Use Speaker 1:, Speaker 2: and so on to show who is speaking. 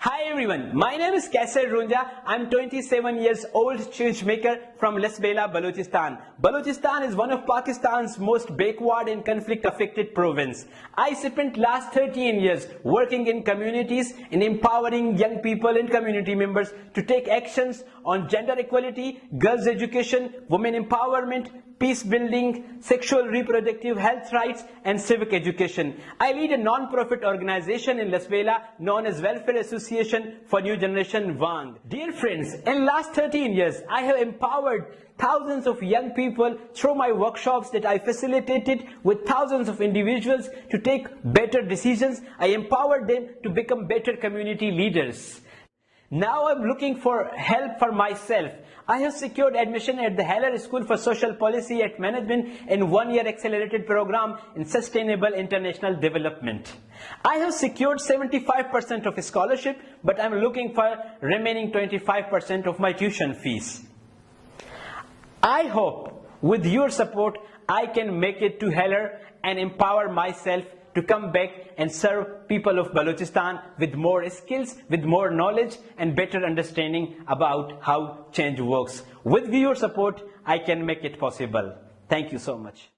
Speaker 1: Hi everyone, my name is Qaiser Roonjha. I'm 27 years old change maker from Lasbela, Balochistan. Balochistan is one of Pakistan's most backward and conflict affected province. I spent last 13 years working in communities in empowering young people and community members to take actions on gender equality, girls education, women empowerment, peace building, sexual reproductive health rights and civic education. I lead a non-profit organization in Lasbela known as Welfare Association for New Generation WANG. Dear friends, in last 13 years, I have empowered thousands of young people through my workshops that I facilitated with thousands of individuals to take better decisions. I empowered them to become better community leaders. Now I'm looking for help for myself. I have secured admission at the Heller School for Social Policy at Management in one-year accelerated program in Sustainable International Development. I have secured 75% of scholarship, but I'm looking for remaining 25% of my tuition fees. I hope with your support I can make it to Heller and empower myself to come back and serve people of Balochistan with more skills, with more knowledge and better understanding about how change works. With your support, I can make it possible. Thank you so much.